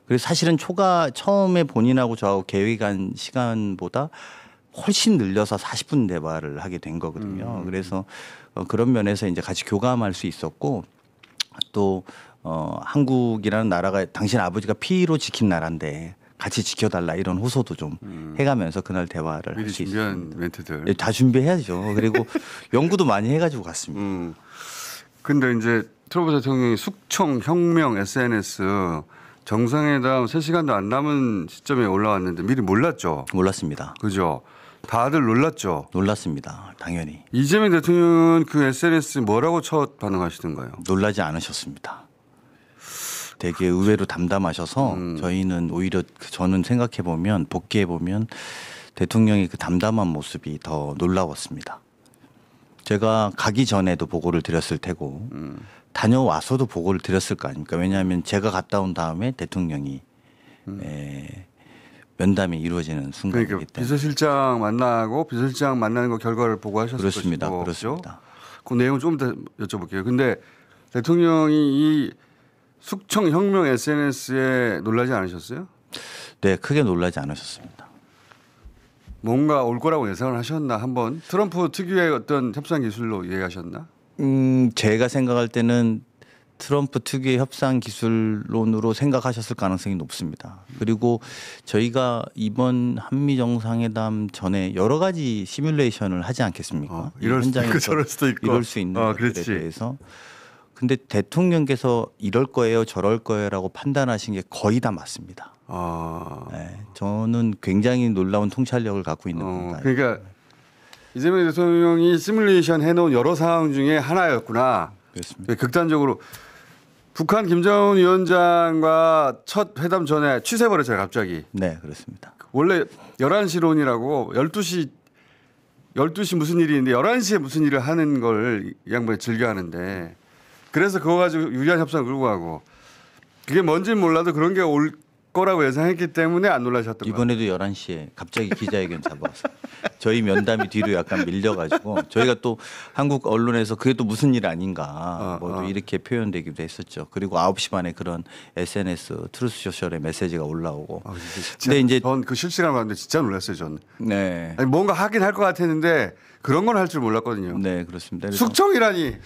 그래서 사실은 처음에 본인하고 저하고 계획한 시간보다 훨씬 늘려서 40분 대화를 하게 된 거거든요. 그래서 그런 면에서 이제 같이 교감할 수 있었고 또 한국이라는 나라가 당신 아버지가 피로 지킨 나라인데 같이 지켜달라 이런 호소도 좀 해가면서 그날 대화를 할 수 있습니다. 준비한 멘트들. 네, 다 준비해야죠. 그리고 연구도 많이 해가지고 갔습니다. 근데 이제 트럼프 대통령이 숙청, 혁명, SNS 정상회담 3시간도 안 남은 시점에 올라왔는데 미리 몰랐죠? 몰랐습니다. 그죠? 다들 놀랐죠? 놀랐습니다. 당연히. 이재명 대통령은 그 SNS 뭐라고 첫 반응하시던가요? 놀라지 않으셨습니다. 되게 의외로 담담하셔서 저희는 오히려 저는 생각해 보면 복귀해 보면 대통령의 그 담담한 모습이 더 놀라웠습니다. 제가 가기 전에도 보고를 드렸을 테고 다녀와서도 보고를 드렸을 거 아닙니까? 왜냐하면 제가 갔다 온 다음에 대통령이 면담이 이루어지는 순간이기 그러니까 때문에. 비서실장 만나고 비서실장 만나는 거 결과를 보고하셨을 그렇습니다. 것이고. 그렇습니다. 그 내용 좀 더 여쭤볼게요. 근데 대통령이 이 숙청 혁명 SNS에 놀라지 않으셨어요? 네, 크게 놀라지 않으셨습니다. 뭔가 올 거라고 예상을 하셨나 한번 트럼프 특유의 어떤 협상 기술로 이해하셨나? 제가 생각할 때는 트럼프 특유의 협상 기술론으로 생각하셨을 가능성이 높습니다. 그리고 저희가 이번 한미 정상회담 전에 여러 가지 시뮬레이션을 하지 않겠습니까? 이럴 수도 있고 저럴 수도 있고 이럴 수 있는 것들에 대해서. 근데 대통령께서 이럴 거예요, 저럴 거예요라고 판단하신 게 거의 다 맞습니다. 네, 저는 굉장히 놀라운 통찰력을 갖고 있는 겁니다. 그러니까 이재명 대통령이 시뮬레이션 해놓은 여러 상황 중에 하나였구나. 그렇습니다. 극단적으로 북한 김정은 위원장과 첫 회담 전에 취소해버렸잖아요, 갑자기. 네, 그렇습니다. 원래 11시론이라고 12시 무슨 일이 있는데 11시에 무슨 일을 하는 걸 이 양반이 즐겨 하는데 그래서 그거 가지고 유리한 협상을 끌고 가고 그게 뭔지는 몰라도 그런 게 올 거라고 예상했기 때문에 안 놀라셨던 거예요. 이번에도 11시에 갑자기 기자회견 잡아왔어요. 저희 면담이 뒤로 약간 밀려가지고 저희가 또 한국 언론에서 그게 또 무슨 일 아닌가 뭐 이렇게 표현되기도 했었죠. 그리고 9시 반에 그런 SNS 트루스 소셜의 메시지가 올라오고. 근데 이제 전 그 실시간 봤는데 진짜 놀랐어요. 저는. 네. 아니, 뭔가 하긴 할 것 같았는데 그런 건 할 줄 몰랐거든요. 네, 그렇습니다. 숙청이라니.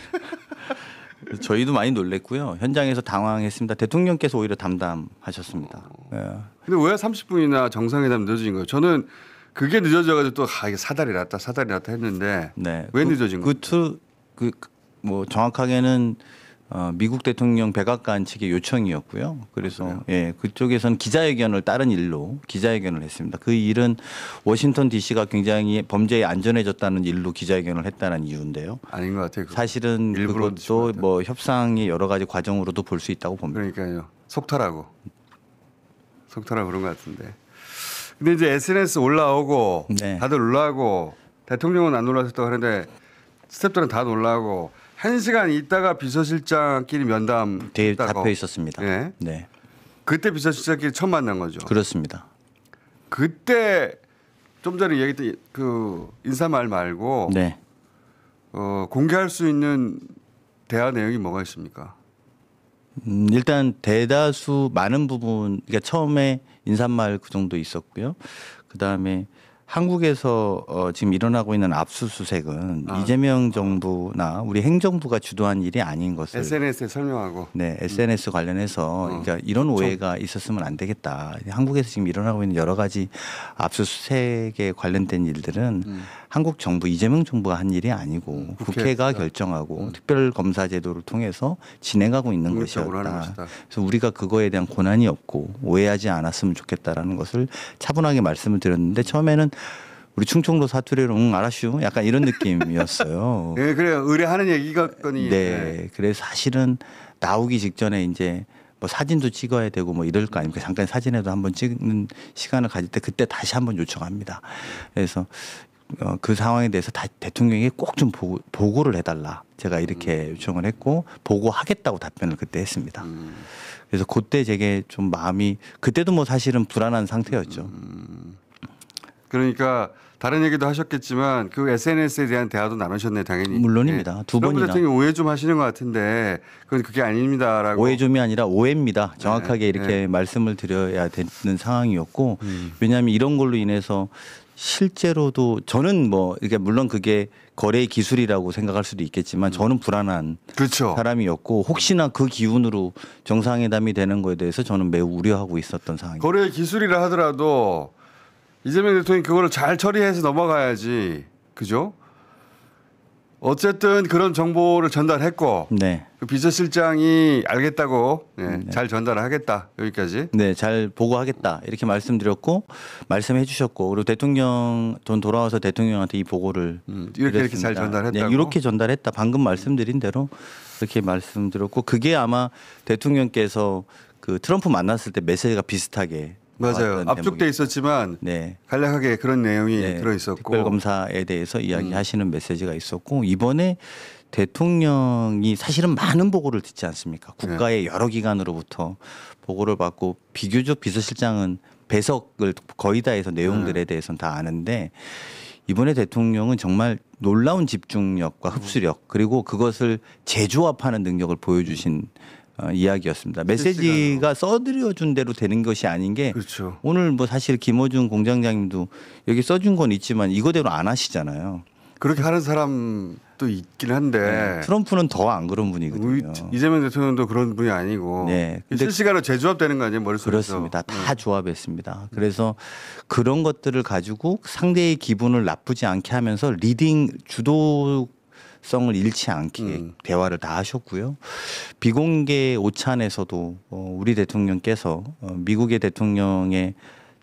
저희도 많이 놀랬고요. 현장에서 당황했습니다. 대통령께서 오히려 담담하셨습니다. 네. 근데 왜 30분이나 정상회담 늦어진 거예요? 저는 그게 늦어져가지고 또 이게 사달이 났다 했는데 네. 왜 늦어진 거예요? 뭐 정확하게는 미국 대통령 백악관 측의 요청이었고요. 그래서 예, 그쪽에서는 기자회견을 다른 일로 기자회견을 했습니다. 그 일은 워싱턴 DC가 굉장히 범죄에 안전해졌다는 일로 기자회견을 했다는 이유인데요. 아닌 것 같아요. 사실은 그것도 뭐 협상의 여러 가지 과정으로도 볼 수 있다고 봅니다. 그러니까요. 속타라고 그런 것 같은데. 근데 이제 SNS 올라오고 네. 다들 놀라고 대통령은 안 놀라셨다고 하는데 스태프들은 다 놀라고 1시간 있다가 비서실장끼리 면담 잡혀 있었습니다. 네. 네. 그때 비서실장끼리 처음 만난 거죠. 그렇습니다. 그때 좀 전에 얘기했던 그 인사말 말고 네. 공개할 수 있는 대화 내용이 뭐가 있습니까? 일단 대다수 많은 부분 그러니까 처음에 인사말 그 정도 있었고요. 그다음에 한국에서 지금 일어나고 있는 압수수색은 이재명 정부나 우리 행정부가 주도한 일이 아닌 것을 SNS에 설명하고 네, SNS 관련해서 그러니까 이런 오해가 있었으면 안 되겠다. 한국에서 지금 일어나고 있는 여러 가지 압수수색에 관련된 일들은 한국 정부 이재명 정부가 한 일이 아니고 국회가 결정하고 특별검사 제도를 통해서 진행하고 있는 것이었다. 그래서 우리가 그거에 대한 고난이 없고 오해하지 않았으면 좋겠다라는 것을 차분하게 말씀을 드렸는데 처음에는 우리 충청도 사투리로 알았슈 약간 이런 느낌이었어요. 네, 그래요. 의뢰하는 얘기가거니. 네, 그래서 사실은 나오기 직전에 이제 뭐 사진도 찍어야 되고 뭐 이럴 거 아닙니까? 잠깐 사진에도 한번 찍는 시간을 가질 때 그때 다시 한번 요청합니다. 그래서 그 상황에 대해서 대통령에게 꼭 좀 보고를 해달라. 제가 이렇게 요청을 했고 보고하겠다고 답변을 그때 했습니다. 그래서 그때 제게 좀 마음이 그때도 뭐 사실은 불안한 상태였죠. 그러니까 다른 얘기도 하셨겠지만 그 SNS에 대한 대화도 나누셨네 당연히. 물론입니다. 네. 두 번이나. 대통령 오해 좀 하시는 것 같은데 그건 그게 아닙니다라고. 오해 좀이 아니라 오해입니다. 정확하게 네. 이렇게 네. 말씀을 드려야 되는 상황이었고 왜냐하면 이런 걸로 인해서 실제로도 저는 뭐 이게 물론 그게 거래의 기술이라고 생각할 수도 있겠지만 저는 불안한 그렇죠. 사람이었고 혹시나 그 기운으로 정상회담이 되는 거에 대해서 저는 매우 우려하고 있었던 상황입니다. 거래 기술이라 하더라도 이재명 대통령이 그거를 잘 처리해서 넘어가야지. 그죠? 어쨌든 그런 정보를 전달했고 네. 그 비서실장이 알겠다고 잘 전달하겠다. 여기까지. 네, 잘 보고하겠다 이렇게 말씀드렸고 말씀해 주셨고 그리고 대통령 전 돌아와서 대통령한테 이 보고를 이렇게 잘 전달했다고. 네, 이렇게 전달했다. 방금 말씀드린 대로 그렇게 말씀드렸고 그게 아마 대통령께서 그 트럼프 만났을 때 메시지가 비슷하게 맞아요. 나왔던 압축돼 대목이- 있었지만 네. 간략하게 그런 내용이 네, 들어 있었고. 특별검사에 대해서 이야기하시는 메시지가 있었고 이번에 대통령이 사실은 많은 보고를 듣지 않습니까? 국가의 여러 기관으로부터 보고를 받고 비교적 비서실장은 배석을 거의 다 해서 내용들에 대해서는 다 아는데 이번에 대통령은 정말 놀라운 집중력과 흡수력 그리고 그것을 재조합하는 능력을 보여주신 이야기였습니다. 메시지가 써드려준 대로 되는 것이 아닌 게 그렇죠. 오늘 뭐 사실 김어준 공장장님도 여기 써준 건 있지만 이거대로 안 하시잖아요. 그렇게 하는 사람도 있긴 한데 트럼프는 더 안 그런 분이거든요. 이재명 대통령도 그런 분이 아니고 네. 근데 실시간으로 재조합되는 거 아니에요 머릿속에서. 그렇습니다. 다 조합했습니다. 그래서 그런 것들을 가지고 상대의 기분을 나쁘지 않게 하면서 리딩 주도성을 잃지 않게 대화를 다 하셨고요. 비공개 오찬에서도 우리 대통령께서 미국의 대통령의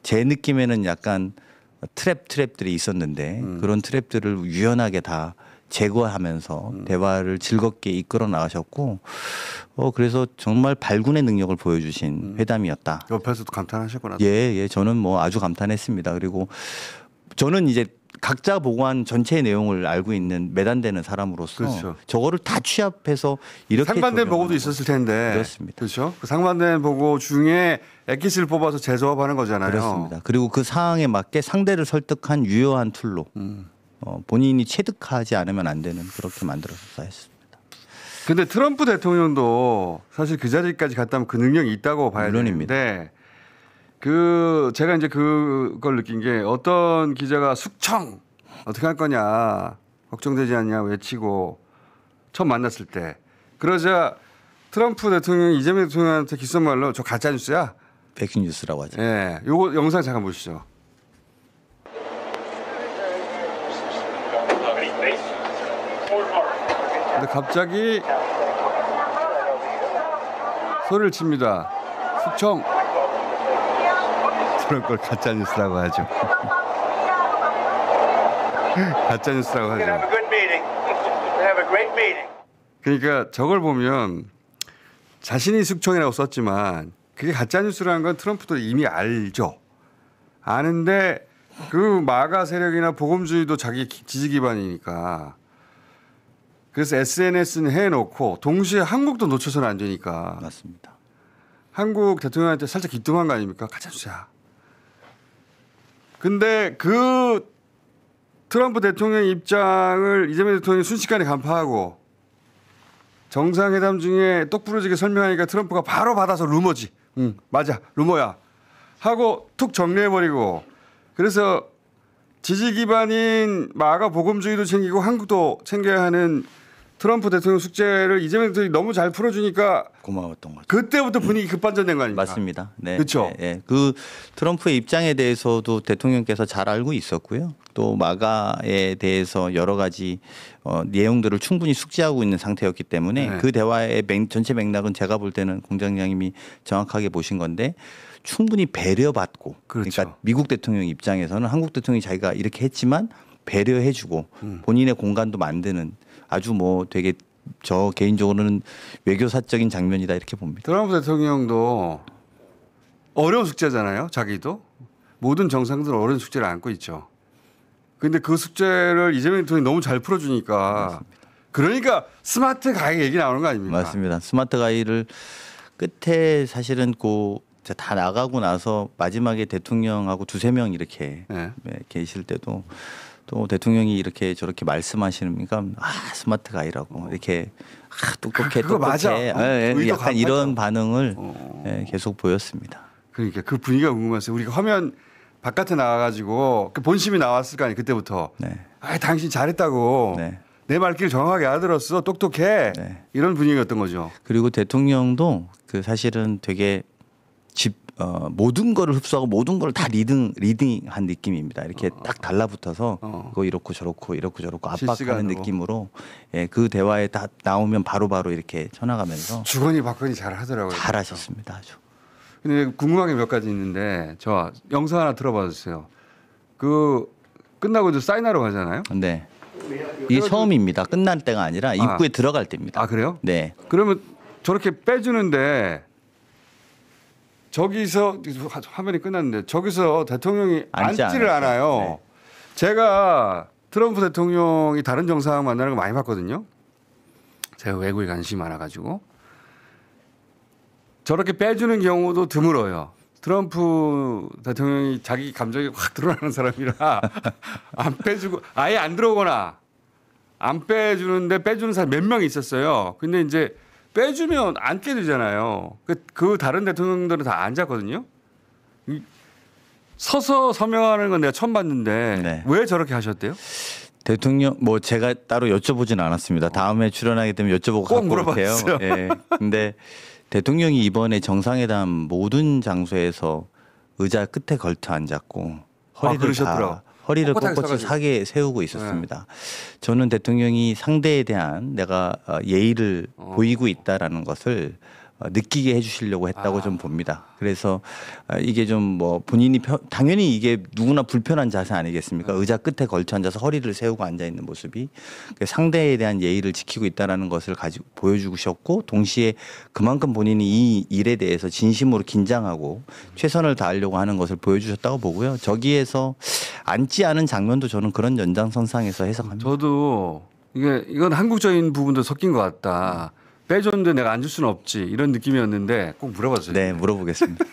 제 느낌에는 약간 트랩들이 있었는데 그런 트랩들을 유연하게 다 제거하면서 대화를 즐겁게 이끌어 나가셨고 그래서 정말 발군의 능력을 보여주신 회담이었다. 옆에서도 감탄하셨구나. 예, 저는 뭐 아주 감탄했습니다. 그리고 저는 이제 각자 보고한 전체 내용을 알고 있는 매단되는 사람으로서 그렇죠. 저거를 다 취합해서 이렇게 상반된 조명하는 보고도 있었을 텐데. 그렇습니다. 그렇죠. 그 상반된 보고 중에 엑기스를 뽑아서 재조합하는 거잖아요. 그렇습니다. 그리고 그 상황에 맞게 상대를 설득한 유효한 툴로 본인이 체득하지 않으면 안 되는 그렇게 만들어서 했습니다. 근데 트럼프 대통령도 사실 그 자리까지 갔다면 그 능력이 있다고 봐야 물론입니다. 되는데 그 제가 이제 그걸 느낀 게 어떤 기자가 숙청 어떻게 할 거냐 걱정되지 않냐 외치고 처음 만났을 때 그러자 트럼프 대통령이 이재명 대통령한테 귓속말로 저 가짜 뉴스야. 백신뉴스라고 하죠. 예, 요거 영상 잠깐 보시죠. 근데 갑자기 소리를 칩니다. 숙청. 그런 걸 가짜 뉴스라고 하죠. 가짜 뉴스라고 하죠. Have a good meeting. Have a great meeting. 그러니까 저걸 보면 자신이 숙청이라고 썼지만 그게 가짜 뉴스라는 건 트럼프도 이미 알죠. 아는데 그 마가 세력이나 복음주의도 자기 지지 기반이니까 그래서 SNS는 해놓고 동시에 한국도 놓쳐서는 안 되니까 맞습니다. 한국 대통령한테 살짝 기뚱한 거 아닙니까? 가짜 뉴스야. 근데 그 트럼프 대통령 입장을 이재명 대통령이 순식간에 간파하고 정상회담 중에 똑부러지게 설명하니까 트럼프가 바로 받아서 루머지. 응, 맞아. 루머야. 하고 툭 정리해버리고 그래서 지지 기반인 마가 복음주의도 챙기고 한국도 챙겨야 하는 트럼프 대통령 숙제를 이재명 대통령이 너무 잘 풀어주니까 고마웠던 거죠. 그때부터 분위기 급반전된 거 아닙니까? 맞습니다. 네. 그렇죠. 예, 예. 그 트럼프의 입장에 대해서도 대통령께서 잘 알고 있었고요. 또 마가에 대해서 여러 가지 내용들을 충분히 숙지하고 있는 상태였기 때문에 네. 그 대화의 전체 맥락은 제가 볼 때는 공장장님이 정확하게 보신 건데 충분히 배려받고 그렇죠. 그러니까 미국 대통령 입장에서는 한국 대통령이 자기가 이렇게 했지만 배려해주고 본인의 공간도 만드는 아주 뭐 되게 저 개인적으로는 외교사적인 장면이다 이렇게 봅니다. 트럼프 대통령도 어려운 숙제잖아요. 자기도 모든 정상들은 어려운 숙제를 안고 있죠. 그런데 그 숙제를 이재명 대통령이 너무 잘 풀어주니까 그러니까 스마트 가이 얘기 나오는 거 아닙니까? 맞습니다. 스마트 가이를 끝에 사실은 다 나가고 나서 마지막에 대통령하고 두세 명 이렇게 네. 계실 때도 또 대통령이 이렇게 저렇게 말씀하시니까 스마트 가이라고 이렇게 똑똑해 그거 맞아. 의도 약간 강하죠. 이런 반응을 계속 보였습니다. 그러니까 그 분위기가 궁금했어요. 우리가 화면 바깥에 나와가지고 그 본심이 나왔을 거 아니에요. 그때부터. 네. 당신 잘했다고. 네. 내 말귀를 정확하게 알아들었어. 똑똑해. 네. 이런 분위기였던 거죠. 그리고 대통령도 그 사실은 되게 모든 거를 흡수하고 모든 걸 다 리딩한 느낌입니다. 이렇게 딱 달라붙어서 그거 이렇고 저렇고 압박하는 실시간으로. 느낌으로 그 대화에 다 나오면 바로바로 이렇게 쳐나가면서 주거니 받거니 잘 하더라고요. 잘하셨습니다. 아주. 근데 궁금한 게 몇 가지 있는데 저 영상 하나 들어봐 주세요. 그 끝나고 이제 사인하러 가잖아요. 네. 이게 처음입니다. 끝날 때가 아니라 입구에 들어갈 때입니다. 아 그래요? 네. 그러면 저렇게 빼주는데 저기서 화면이 끝났는데 저기서 대통령이 앉지 앉지를 않았어요. 않아요. 네. 제가 트럼프 대통령이 다른 정상 만나는 거 많이 봤거든요. 제가 외국에 관심이 많아가지고 저렇게 빼주는 경우도 드물어요. 트럼프 대통령이 자기 감정이 확 드러나는 사람이라 안 빼주고 아예 안 들어오거나 안 빼주는데 빼주는 사람 몇 명 있었어요. 근데 이제 빼주면 앉게 되잖아요. 그 다른 대통령들은 다 앉았거든요. 서서 서명하는 건 내가 처음 봤는데 네. 왜 저렇게 하셨대요? 대통령 제가 따로 여쭤보지는 않았습니다. 다음에 출연하게 되면 여쭤보고 꼭 갖고 올게요. 물어봤어요. 예. 근데 대통령이 이번에 정상회담 모든 장소에서 의자 끝에 걸터 앉았고 허리를 그러셨더라고. 허리를 꼿꼿하게 꼿꼿이 서가지고. 사게 세우고 있었습니다. 저는 대통령이 상대에 대한 내가 예의를 보이고 있다라는 것을 느끼게 해주시려고 했다고 좀 봅니다. 그래서 이게 좀 본인이 당연히 이게 누구나 불편한 자세 아니겠습니까? 의자 끝에 걸쳐 앉아서 허리를 세우고 앉아 있는 모습이 상대에 대한 예의를 지키고 있다라는 것을 가지고 보여주셨고 동시에 그만큼 본인이 이 일에 대해서 진심으로 긴장하고 최선을 다하려고 하는 것을 보여주셨다고 보고요. 저기에서 앉지 않은 장면도 저는 그런 연장선상에서 해석합니다. 저도 이건 한국적인 부분도 섞인 것 같다. 빼줬는데 내가 앉을 수는 없지 이런 느낌이었는데 꼭 물어봤어요. 네, 물어보겠습니다.